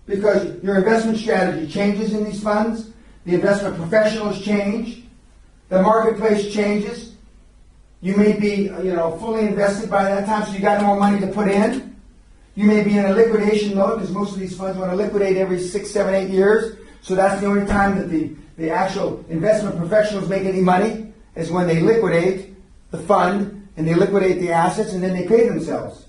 because your investment strategy changes in these funds, the investment professionals change, the marketplace changes. You may be, fully invested by that time, so you got more money to put in. You may be in a liquidation mode, because most of these funds want to liquidate every 6, 7, 8 years. So that's the only time that the actual investment professionals make any money, is when they liquidate the fund, and they liquidate the assets, and then they pay themselves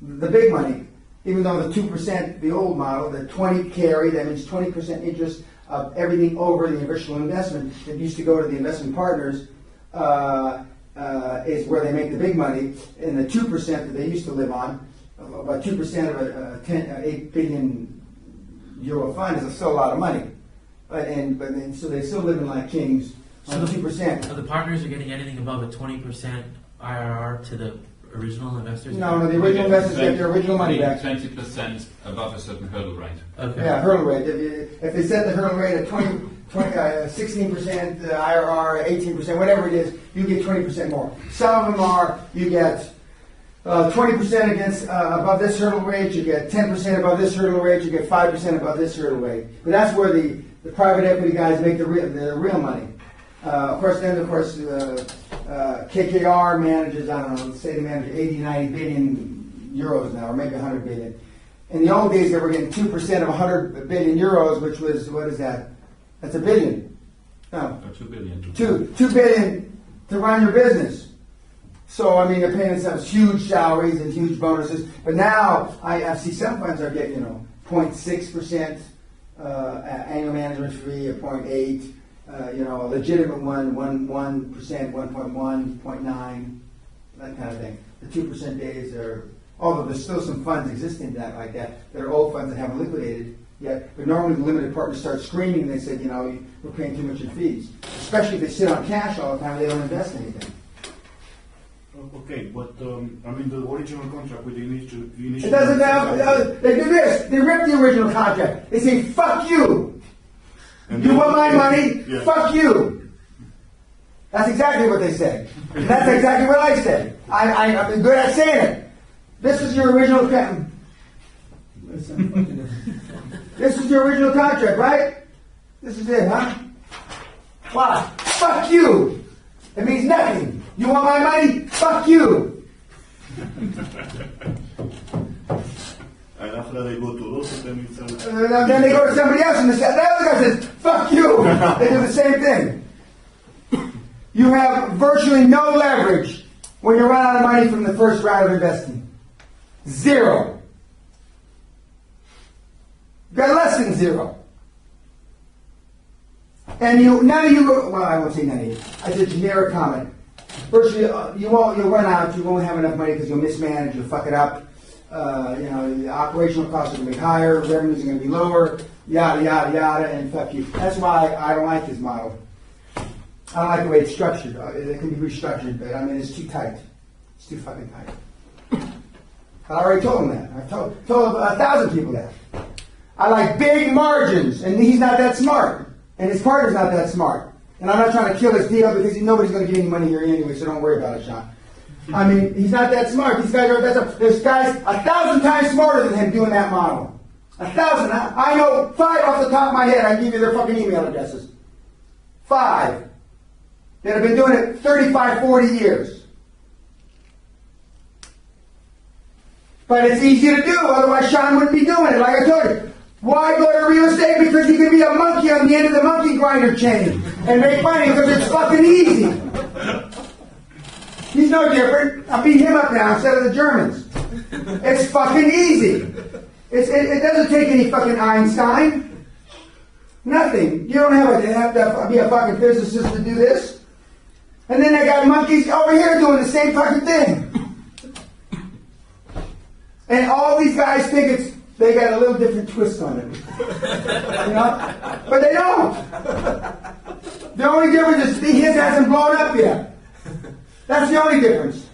the big money. Even though the 2%, the old model, the 20 carry, that means 20% interest of everything over the original investment that used to go to the investment partners, is where they make the big money. And the 2% that they used to live on, about 2% of a 8 billion euro fund is still a lot of money. So they're still living like kings on 2%. So the partners are getting anything above a 20% IRR to the original investors? No, the original investors get their original money back. 20% above a certain hurdle rate. Okay. Yeah, hurdle rate. If they set the hurdle rate at 16% IRR, 18%, whatever it is, you get 20% more. Some of them are, you get 20% against above this hurdle rate, you get 10% above this hurdle rate, you get 5% above this hurdle rate. But that's where the private equity guys make the real money. Of course, KKR manages, I don't know, let's say they manage 80, 90 billion euros now, or maybe 100 billion. In the old days, they were getting 2% of 100 billion euros, which was, what is that? That's a billion. No. 2 billion. 2 billion to run your business. So, I mean, they're paying themselves huge salaries and huge bonuses. But now, I see some funds are getting, 0.6% annual management fee, or 0.8%. A legitimate one, 1%, 1.1, 0.9, that kind of thing. The 2% days are, although there's still some funds existing that are old funds that haven't liquidated yet. But normally the limited partners start screaming and they say, we're paying too much in fees. Especially if they sit on cash all the time, they don't invest anything. Okay, but the original contract with the initial. It doesn't have, they do this, they rip the original contract. They say, fuck you. You want my money? Yeah. Fuck you. That's exactly what they say. And that's exactly what I say. I'm good at saying it. This is your original contract. This is your original contract, right? This is it, huh? What? Fuck you. It means nothing. You want my money? Fuck you. And after they go to those, then they go to somebody else, and the other guy says, fuck you. They do the same thing. You have virtually no leverage when you run out of money from the first round of investing. Zero. You've got less than zero. And none of you, well, I won't say none of you. I said generic comment. Virtually, you'll run out, you won't have enough money because you'll mismanage, you'll fuck it up. The operational costs are going to be higher, revenues are going to be lower, yada, yada, yada, and fuck you. That's why I don't like this model. I don't like the way it's structured. It can be restructured, but it's too tight. It's too fucking tight. I already told him that. I've told 1,000 people that. I like big margins, and he's not that smart. And his partner's not that smart. And I'm not trying to kill his deal because nobody's going to get any money here anyway, so don't worry about it, Sean. He's not that smart. These guys there's guys 1,000 times smarter than him doing that model. 1,000. I know 5 off the top of my head. I can give you their fucking email addresses. 5 that have been doing it 35, 40 years. But it's easy to do, otherwise Sean wouldn't be doing it, like I told you. Why go to real estate? Because you can be a monkey on the end of the monkey grinder chain and make money because it's fucking easy. He's no different. I'll beat him up now instead of the Germans. It's fucking easy. It doesn't take any fucking Einstein. Nothing. You don't have to be a fucking physicist to do this. And then they got monkeys over here doing the same fucking thing. And all these guys think they got a little different twist on it. But they don't. The only difference is his hasn't blown up yet. That's the only difference.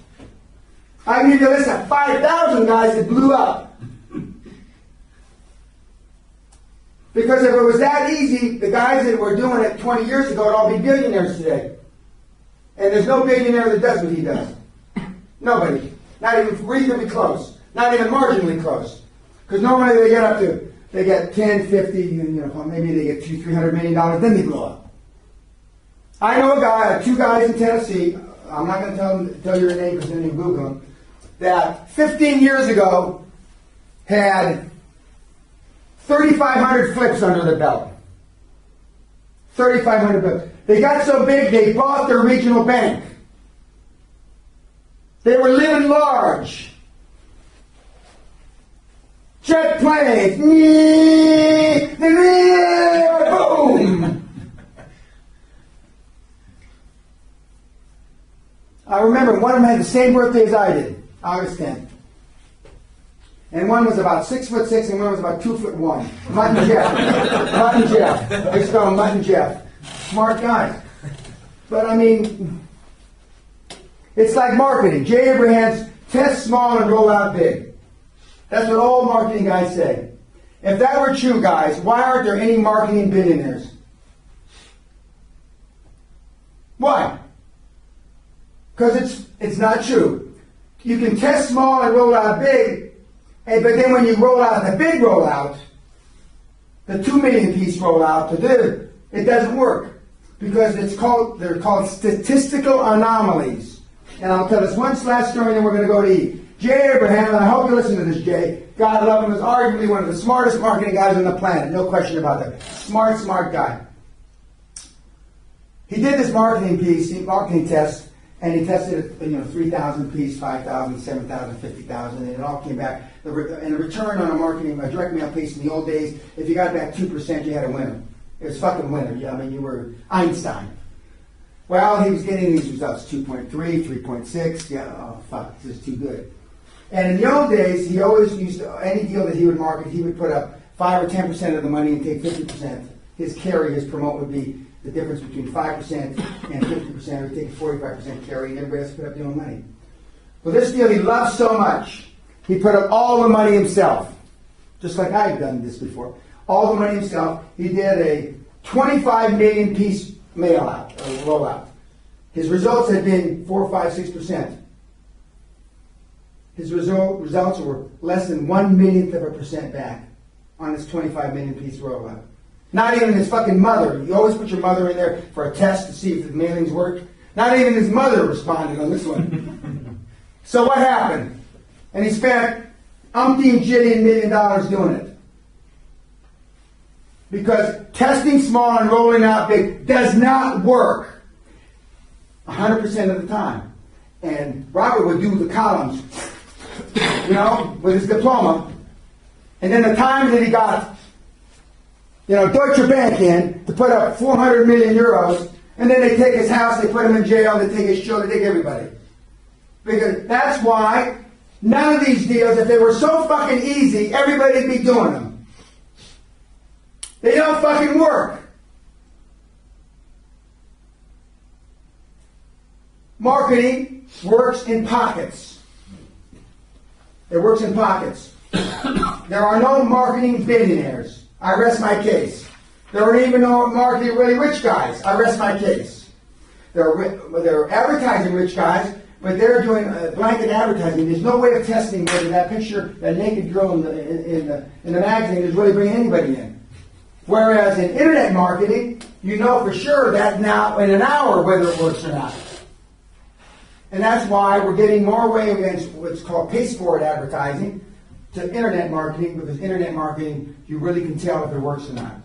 I can give you a list of 5,000 guys that blew up. Because if it was that easy, the guys that were doing it 20 years ago would all be billionaires today. And there's no billionaire that does what he does. Nobody. Not even reasonably close. Not even marginally close. Because normally they They get 10, 50, maybe they get $200, $300 million, then they blow up. I know a guy, two guys in Tennessee, I'm not going to tell you their name because then you Google them, that 15 years ago had 3,500 flips under their belt. 3,500 flips. They got so big they bought their regional bank. They were living large. Jet planes. Boom. I remember one of them had the same birthday as I did, August 10th. And one was about 6'6" and one was about 2'1". Mutton Jeff. Mutton Jeff. I used to call him Mutton Jeff. Smart guys. But I mean, it's like marketing. J. Abrahams, test small and roll out big. That's what all marketing guys say. If that were true, guys, why aren't there any marketing billionaires? Why? Because it's not true. You can test small and roll out big, but then when you roll out the big rollout, the 2 million piece rollout, it doesn't work. Because they're called statistical anomalies. And I'll tell this one last story and then we're going to go to eat. J. Abraham, and I hope you listen to this, Jay. God love him, is arguably one of the smartest marketing guys on the planet. No question about that. Smart guy. He did this marketing test, and he tested it, 3,000 piece, 5,000, 7,000, 50,000, and it all came back. And the return on a direct mail piece in the old days, if you got back 2%, you had a winner. It was fucking winner. Yeah, I mean, you were Einstein. Well, he was getting these results, 2.3, 3.6. Yeah, oh, fuck, this is too good. And in the old days, he always used to, any deal that he would market, he would put up 5 or 10% of the money and take 50%. His carry, his promote would be the difference between 5% and 50%, or he'd take a 45% carry, and everybody else put up their own money. Well, this deal he loved so much, he put up all the money himself. Just like I've done this before. All the money himself. He did a 25 million piece mail out, or rollout. His results had been 4, 5, 6%. His results were less than 1/1,000,000% back on his 25 million piece rollout. Not even his fucking mother. You always put your mother in there for a test to see if the mailings worked. Not even his mother responded on this one. So what happened? And he spent umpteen million dollars doing it. Because testing small and rolling out big does not work 100% of the time. And Robert would do the columns, with his diploma. And then the time that he got, Deutsche Bank in to put up 400 million euros, and then they take his house, they put him in jail, they take his children, they take everybody. Because that's why none of these deals, if they were so fucking easy, everybody'd be doing them. They don't fucking work. Marketing works in pockets. It works in pockets. There are no marketing billionaires. I rest my case. There are even no marketing really rich guys. I rest my case. There are advertising rich guys, but they're doing blanket advertising. There's no way of testing whether that picture, that naked girl in the magazine is really bringing anybody in. Whereas in internet marketing, you know for sure that now in an hour whether it works or not. And that's why we're getting more away against what's called pasteboard advertising to internet marketing, because internet marketing, you really can tell if it works or not.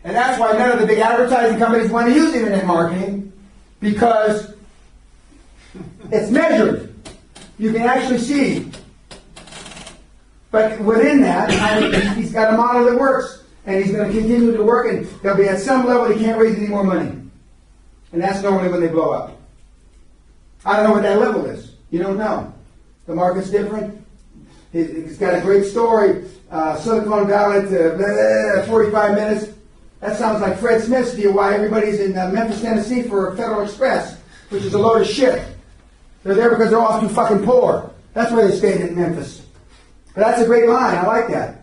And that's why none of the big advertising companies want to use internet marketing, because it's measured. You can actually see. But within that, he's got a model that works. And he's going to continue to work, and there'll be at some level he can't raise any more money. And that's normally when they blow up. I don't know what that level is. You don't know. The market's different. He's got a great story. Silicon Valley to 45 minutes. That sounds like Fred Smith's deal, why everybody's in Memphis, Tennessee for Federal Express, which is a load of shit. They're there because they're all too fucking poor. That's why they stayed in Memphis. But that's a great line. I like that.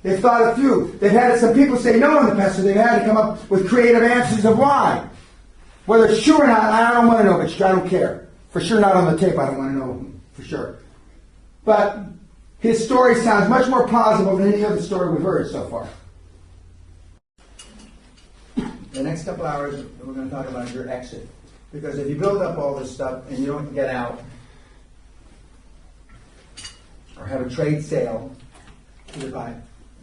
They've thought it through. They've had some people say no in the past, so they've had to come up with creative answers of why. Whether it's true or not, I don't want to know, but I don't care. For sure not on the tape, I don't want to know for sure. But his story sounds much more plausible than any other story we've heard so far. The next couple hours, we're going to talk about your exit. Because if you build up all this stuff and you don't get out, or have a trade sale,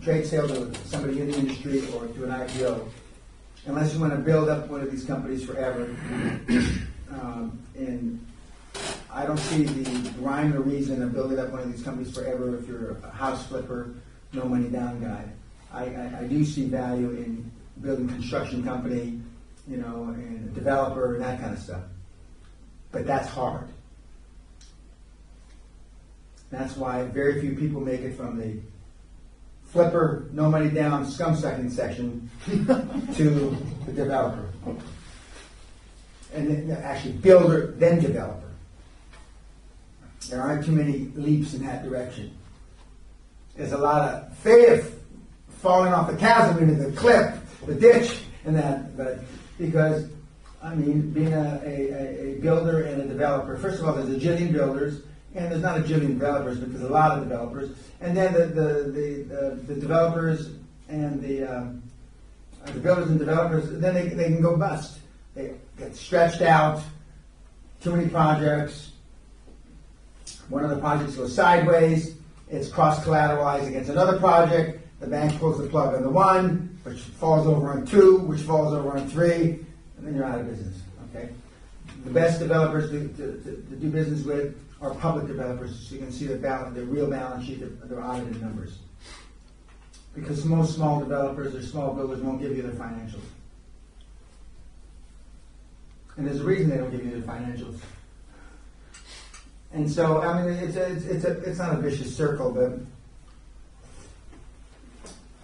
trade sale to somebody in the industry or to an IPO, unless you want to build up one of these companies forever, and I don't see the rhyme or reason of building up one of these companies forever if you're a house flipper, no money down guy. I do see value in building a construction company, and a developer and that kind of stuff. But that's hard. That's why very few people make it from the flipper, no money down, scum sucking section to the developer. And then, actually builder, then developer. There aren't too many leaps in that direction. There's a lot of faith falling off the chasm into the cliff, the ditch, and that, but because, being a builder and a developer, first of all, there's a jillion builders, and there's not a jillion developers, but there's a lot of developers, and then the developers and the builders and developers, then they can go bust. They get stretched out, too many projects, one of the projects goes sideways, it's cross-collateralized against another project, the bank pulls the plug on the one, which falls over on two, which falls over on three, and then you're out of business, okay? The best developers to do business with are public developers, so you can see the real balance sheet, their audited numbers. Because most small developers or small builders won't give you their financials. And there's a reason they don't give you their financials. And so, it's not a vicious circle, but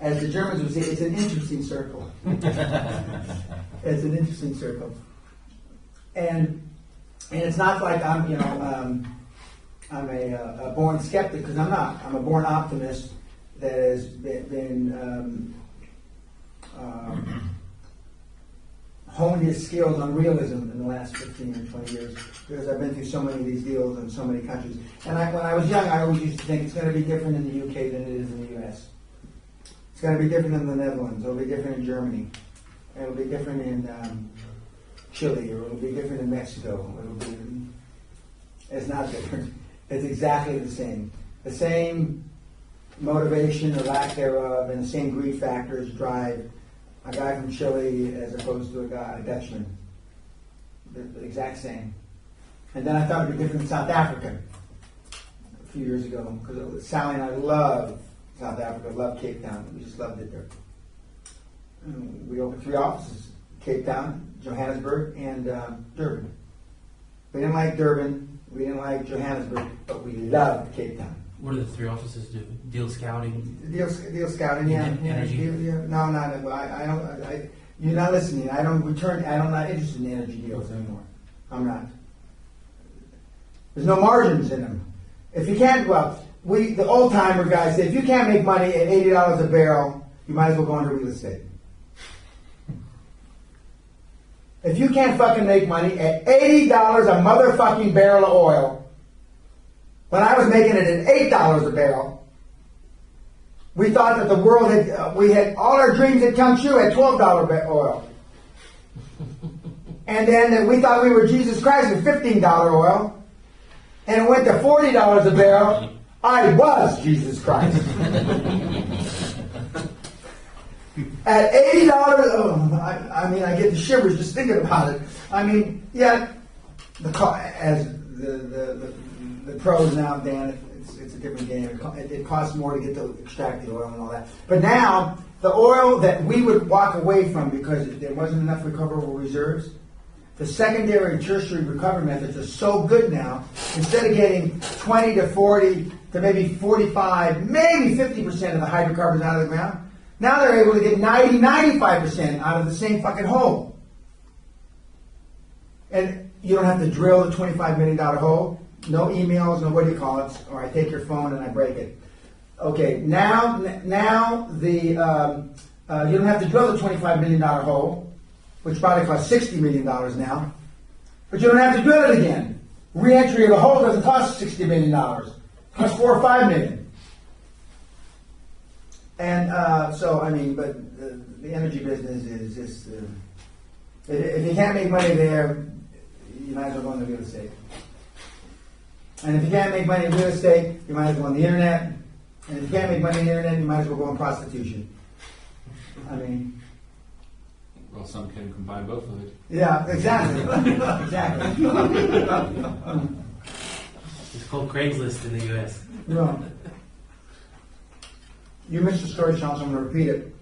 as the Germans would say, it's an interesting circle. It's an interesting circle. And it's not like I'm a born skeptic, because I'm not. I'm a born optimist that has been honed his skills on realism in the last 15 or 20 years, because I've been through so many of these deals in so many countries. And when I was young, I always used to think it's going to be different in the UK than it is in the US. It's going to be different in the Netherlands, it'll be different in Germany, it'll be different in Chile, or it'll be different in Mexico. It's not different. It's exactly the same. The same motivation or lack thereof and the same greed factors drive a guy from Chile as opposed to a Dutchman. The exact same. And then I thought it'd be different in South Africa a few years ago, because Sally and I love South Africa, love Cape Town. We just loved it there. And we opened 3 offices: Cape Town, Johannesburg, and Durban. We didn't like Durban, we didn't like Johannesburg, but we loved Cape Town. What do the 3 offices do? Deal scouting? Deal scouting, yeah. Energy? No, not. I don't. You're not listening. I'm not interested in energy deals anymore. I'm not. There's no margins in them. If you can't, the old timer guys say, if you can't make money at $80 a barrel, you might as well go into real estate. If you can't fucking make money at $80 a motherfucking barrel of oil, when I was making it at $8 a barrel, we thought that the world had all our dreams had come true at $12 oil. And then we thought we were Jesus Christ with $15 oil, and it went to $40 a barrel. I was Jesus Christ. At $80, I get the shivers just thinking about it. As the pros now, Dan, it's a different game. It costs more to get to extract the oil and all that. But now, the oil that we would walk away from because there wasn't enough recoverable reserves, the secondary and tertiary recovery methods are so good now. Instead of getting 20 to 40 to maybe 45, maybe 50% of the hydrocarbons out of the ground, now they're able to get 90, 95% out of the same fucking hole. And you don't have to drill the $25 million hole. No emails, no what do you call it, or I take your phone and I break it. Okay, now you don't have to drill the $25 million hole, which probably costs $60 million now, but you don't have to drill it again. Re-entry of the hole doesn't cost $60 million. It costs $4 or $5 million. And so, I mean, but the energy business is just, if you can't make money there, you might as well go into real estate. And if you can't make money in real estate, you might as well on the internet. And if you can't make money on the internet, you might as well go in prostitution. I mean, Well, some can combine both of it. yeah, exactly. Exactly. It's called Craigslist in the U.S. No. You missed the story, Sean, so I'm going to repeat it.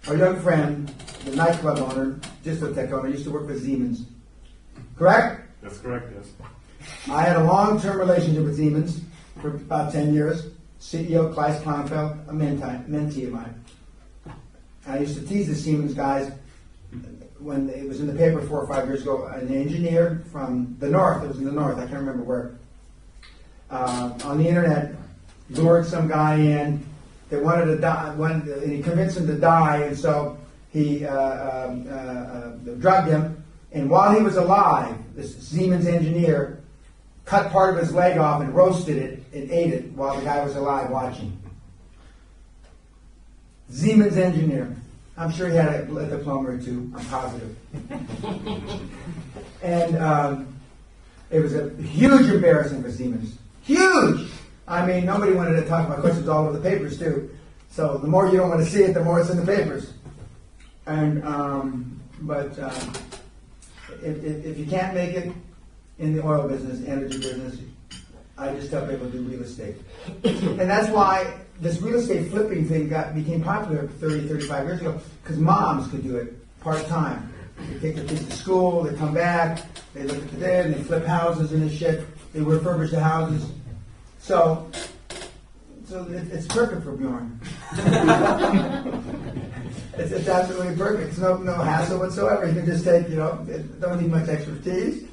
Our young friend, the nightclub owner, discotheque owner, used to work for Siemens. Correct? That's correct, yes. I had a long-term relationship with Siemens for about 10 years. CEO Kleis Kleinfeld, a mentee of mine. I used to tease the Siemens guys when it was in the paper 4 or 5 years ago. An engineer from the north, it was in the north, I can't remember where, on the internet, lured some guy in that wanted to die, and he convinced him to die, and so he drugged him. And while he was alive, this Siemens engineer cut part of his leg off and roasted it and ate it while the guy was alive watching. Siemens engineer. I'm sure he had a diploma or two, I'm positive. And it was a huge embarrassment for Siemens. Huge! I mean, nobody wanted to talk about it. Of course, it's all over the papers, too. So the more you don't want to see it, the more it's in the papers. And, if you can't make it in the oil business, energy business, I just tell people to do real estate. And that's why this real estate flipping thing became popular 30, 35 years ago, because moms could do it part-time. They take their kids to school, they come back, they look at the dead, and they flip houses and this shit. They refurbish the houses. So it's perfect for Bjorn. It's absolutely perfect. It's no hassle whatsoever. You can just take, don't need much expertise.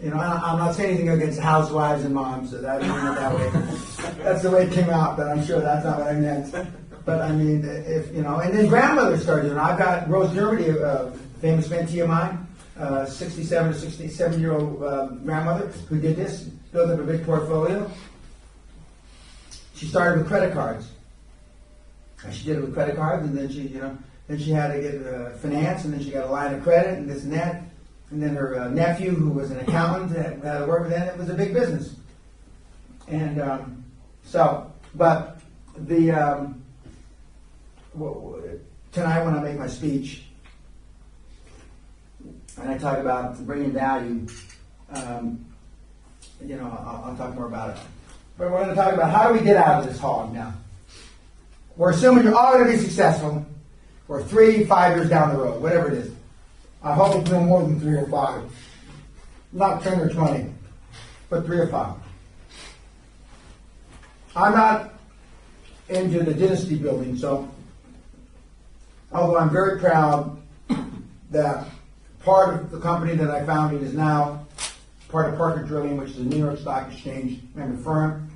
I'm not saying anything against housewives and moms, so that didn't mean it that way. That's the way it came out, but I'm sure that's not what I meant. But I mean, and then grandmothers started doing it. I've got Rose Germany, a famous mentee of mine, 67 or 67-year-old grandmother who did this, built up a big portfolio. She started with credit cards. And she did it with credit cards, and then she had to get finance, and then she got a line of credit, and this and that. And then her nephew, who was an accountant, had to work with that. It was a big business. And tonight when I make my speech, and I talk about bringing value, I'll talk more about it. But we're going to talk about how do we get out of this hog now. We're assuming you're all going to be successful. We're 3, 5 years down the road, whatever it is. I hope it's no more than 3 or 5. Not 10 or 20, but 3 or 5. I'm not into the dynasty building, so although I'm very proud that part of the company that I founded is now part of Parker Drilling, which is a New York Stock Exchange member firm.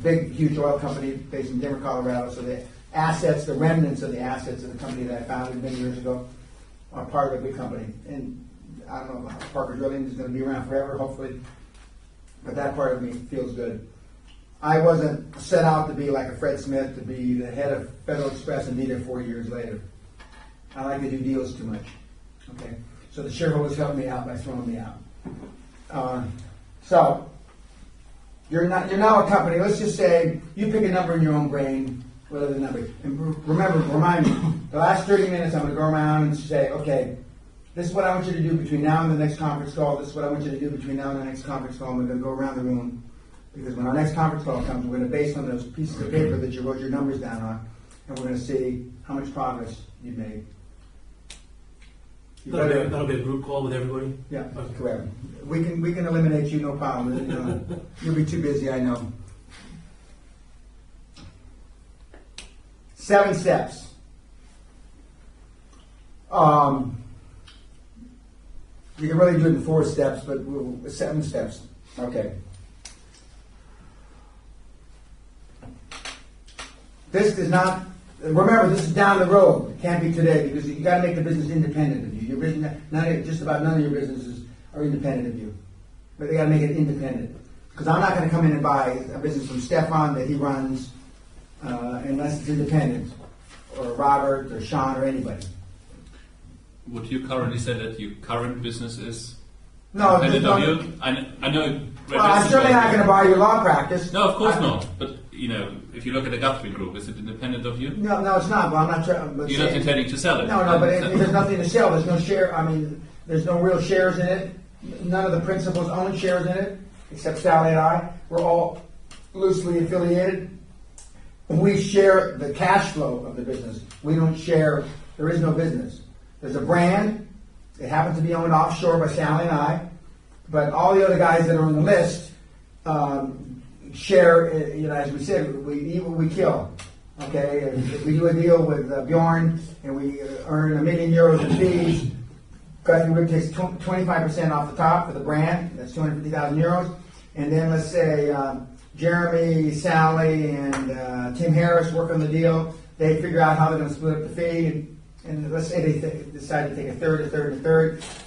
Big, huge oil company based in Denver, Colorado. So the assets, the remnants of the assets of the company that I founded many years ago are part of a big company. And I don't know if Parker Drilling is going to be around forever, hopefully. But that part of me feels good. I wasn't set out to be like a Fred Smith, to be the head of Federal Express and be there 4 years later. I like to do deals too much. Okay, so the shareholders helped me out by throwing me out. So you're now a company. Let's just say you pick a number in your own brain, whatever the number. And remind me. The last 30 minutes, I'm going to go around and say, okay, this is what I want you to do between now and the next conference call. This is what I want you to do between now and the next conference call. And we're going to go around the room because when our next conference call comes, we're going to base on those pieces of paper that you wrote your numbers down on, and we're going to see how much progress you've made. That'll be a group call with everybody? Yeah, correct. We can eliminate you, no problem. You'll be too busy, I know. 7 steps. You can really do it in 4 steps, but 7 steps. Okay. This does not. Remember, this is down the road. It can't be today because you got to make the business independent of you. Your business, just about none of your businesses are independent of you, but they got to make it independent. Because I'm not going to come in and buy a business from Stefan that he runs unless it's independent, or Robert, or Sean, or anybody. Would you currently say that your current business is No, independent no, of you? I know. well, I'm certainly not going to buy your law practice. No, of course not. But if you look at the Guthrie Group, is it independent of you? No, it's not. But I'm not trying. You're not intending to sell it. No, but there's nothing to sell. There's no share. I mean, there's no real shares in it. None of the principals own shares in it, except Sally and I. We're all loosely affiliated. We share the cash flow of the business. We don't share. There is no business. There's a brand. It happens to be owned offshore by Sally and I. But all the other guys that are on the list share, as we said, we eat what we kill. Okay? If we do a deal with Bjorn and we earn €1 million in fees, Guthrie Group takes 25% off the top for the brand. That's €250,000. And then let's say Jeremy, Sally, and Tim Harris work on the deal. They figure out how they're going to split up the fee. And let's say they decide to take a third,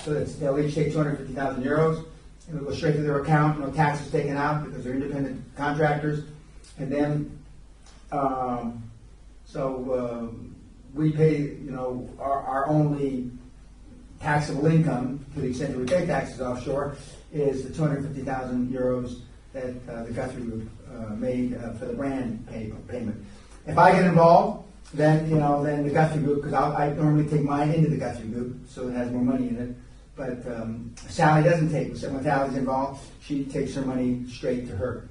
so that they'll each take €250,000. And it'll go straight to their account, no taxes taken out because they're independent contractors. And then, we pay, our only taxable income, to the extent that we pay taxes offshore, is the €250,000 that the Guthrie Group made for the brand payment. If I get involved, then the Guthrie Group, because I normally take mine into the Guthrie Group, so it has more money in it. But Sally doesn't take. So when Sally's involved, she takes her money straight to her.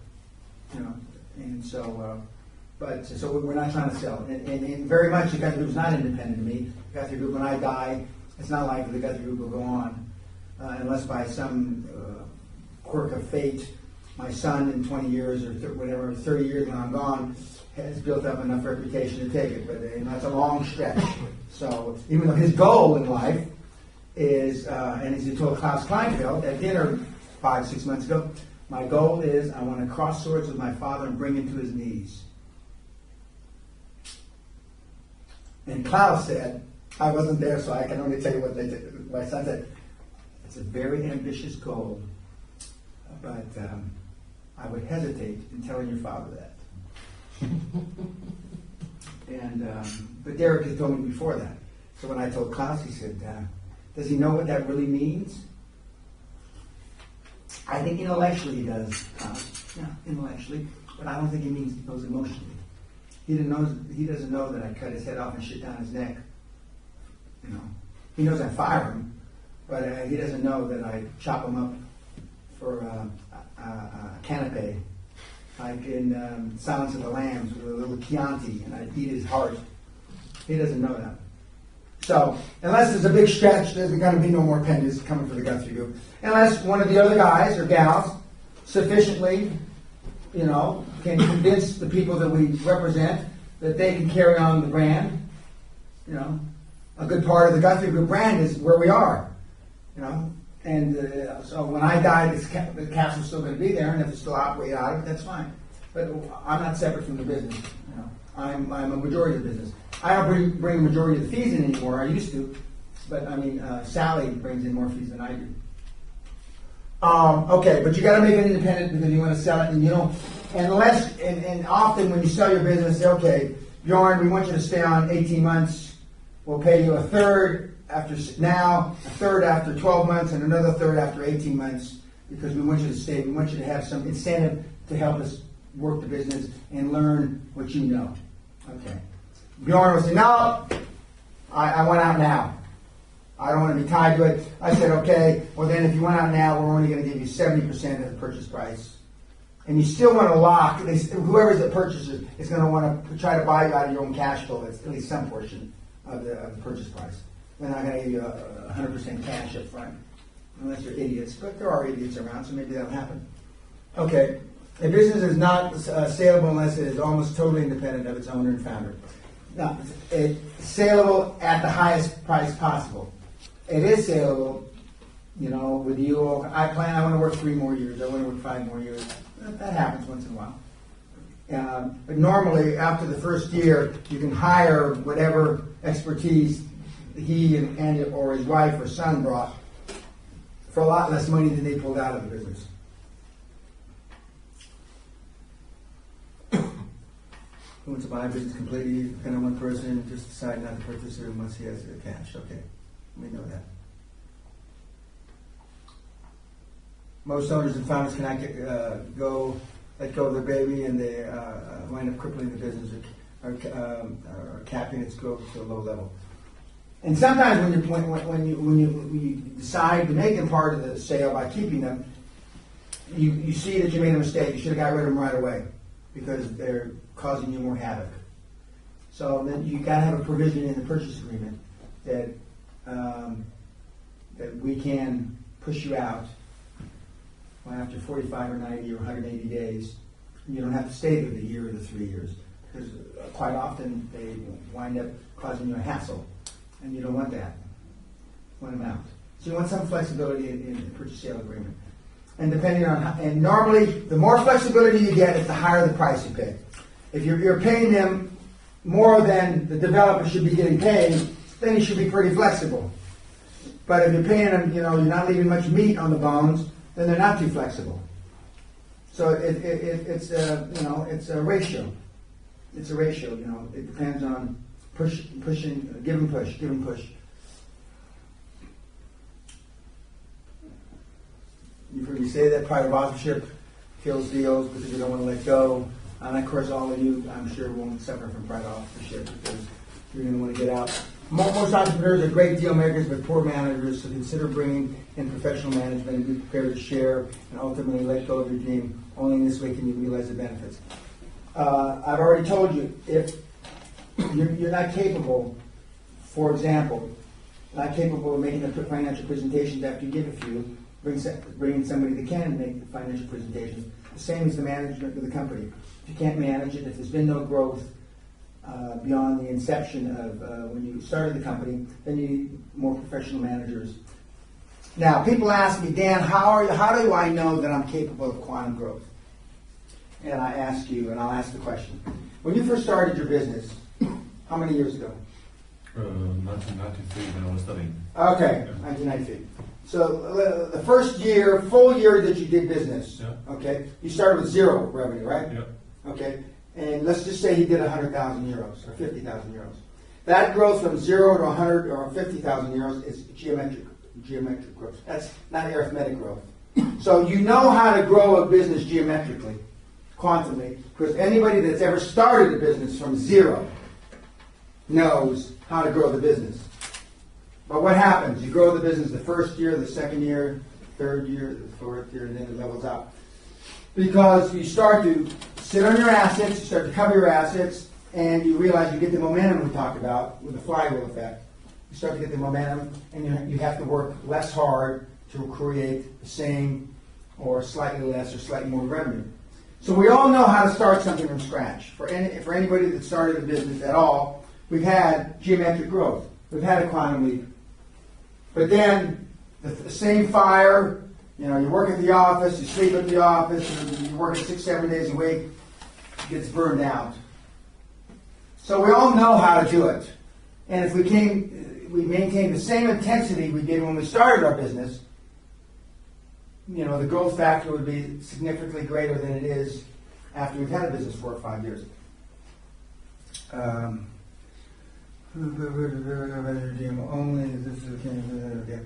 And so, so we're not trying to sell. And very much the Guthrie Group is not independent of me. The Guthrie Group, when I die, it's not likely the Guthrie Group will go on unless by some quirk of fate, my son in 20 years or whatever, 30 years when I'm gone, has built up enough reputation to take it. But that's a long stretch. So even though his goal in life is, and as he told Klaus Kleinfeld at dinner 5-6 months ago, my goal is I want to cross swords with my father and bring him to his knees. And Klaus said, I wasn't there, so I can only tell you what they did. My son said, it's a very ambitious goal, but I would hesitate in telling your father that. But Derek had told me before that. So when I told Klaus, he said, does he know what that really means? I think intellectually he does, yeah, intellectually, but I don't think he knows emotionally. He doesn't know that I cut his head off and shit down his neck. He knows I fire him, but he doesn't know that I chop him up for a canapé, like in Silence of the Lambs with a little Chianti, and I eat his heart. He doesn't know that. So, unless there's a big stretch, there's going to be no more Penas coming for the Guthrie Group. Unless one of the other guys or gals sufficiently, can convince the people that we represent that they can carry on the brand. A good part of the Guthrie Group brand is where we are. And so when I die, the castle's still going to be there, and if it's still operate out of it, that's fine. But I'm not separate from the business. I'm a majority of the business. I don't bring a majority of the fees in anymore. I used to, but Sally brings in more fees than I do. Okay, but you got to make it independent because you want to sell it, and and often when you sell your business, say, okay, Bjorn, we want you to stay on 18 months. We'll pay you a third after now, a third after 12 months, and another third after 18 months because we want you to stay. We want you to have some incentive to help us work the business and learn what you know. Okay. Bjorn will say, no, I want out now. I don't want to be tied to it. I said, okay, well then if you want out now, we're only going to give you 70% of the purchase price. And you still want to lock, whoever's the purchaser is going to want to try to buy you out of your own cash flow, at least some portion of the purchase price. They're not going to give you 100% cash up front, unless you're idiots. But there are idiots around, so maybe that'll happen. Okay. A business is not saleable unless it is almost totally independent of its owner and founder. Now, it's saleable at the highest price possible. It is saleable, with you. I want to work 3 more years. I want to work 5 more years. That happens once in a while. But normally, after the first year, you can hire whatever expertise he or his wife or son brought for a lot less money than they pulled out of the business. Who wants to buy a business completely, depend on one person, just decide not to purchase it once he has the cash. Okay, we know that. Most owners and founders cannot let go of their baby, and they wind up crippling the business or capping its growth to a low level. And sometimes when you decide to make them part of the sale by keeping them, you see that you made a mistake. You should have got rid of them right away because they're causing you more havoc. So then you got to have a provision in the purchase agreement that that we can push you out after 45 or 90 or 180 days. You don't have to stay there the year or the 3 years because quite often they wind up causing you a hassle, and you don't want that. You want them out. So you want some flexibility in the purchase sale agreement. And depending on and normally the more flexibility you get, the higher the price you pay. If you're paying them more than the developer should be getting paid, then you should be pretty flexible. But if you're paying them, you're not leaving much meat on the bones, then they're not too flexible. So it's a ratio. It's a ratio. It depends on pushing, give and push. You've heard me say that private authorship kills deals because you don't want to let go. And of course, all of you, I'm sure, won't suffer from private authorship because you're going to want to get out. Most entrepreneurs are great deal makers, but poor managers. So consider bringing in professional management and be prepared to share and ultimately let go of your dream. Only in this way can you realize the benefits. I've already told you, if you're not capable, for example, not capable of making the financial presentations after you give a few, bring in somebody that can make the financial presentations. The same as the management of the company. If you can't manage it, if there's been no growth beyond the inception of when you started the company, then you need more professional managers. Now, people ask me, Dan, how do I know that I'm capable of quantum growth? And I ask you, and I'll ask the question. When you first started your business, how many years ago? 1993 when I was studying. Okay, 1993. So the first full year that you did business, okay, you started with zero revenue, right? Yeah. Okay, and let's just say he did 100,000 euros or 50,000 euros. That growth from 0 to 100 or 50,000 euros is geometric growth. That's not arithmetic growth. So you know how to grow a business geometrically, quantumly, because anybody that's ever started a business from zero knows how to grow the business. But what happens? You grow the business the first year, the second year, third year, the fourth year, and then it levels out. Because you start to sit on your assets, you start to cover your assets, and you realize you get the momentum we talked about with the flywheel effect. You start to get the momentum, and you have to work less hard to create the same or slightly less or slightly more revenue. So we all know how to start something from scratch. For anybody that started a business at all, we've had geometric growth. We've had a quantum leap. But then the same fire, you work at the office, you sleep at the office, you work 6-7 days a week, it gets burned out. So we all know how to do it. And if we maintain the same intensity we did when we started our business, the growth factor would be significantly greater than it is after we've had a business 4 or 5 years. Only this is okay.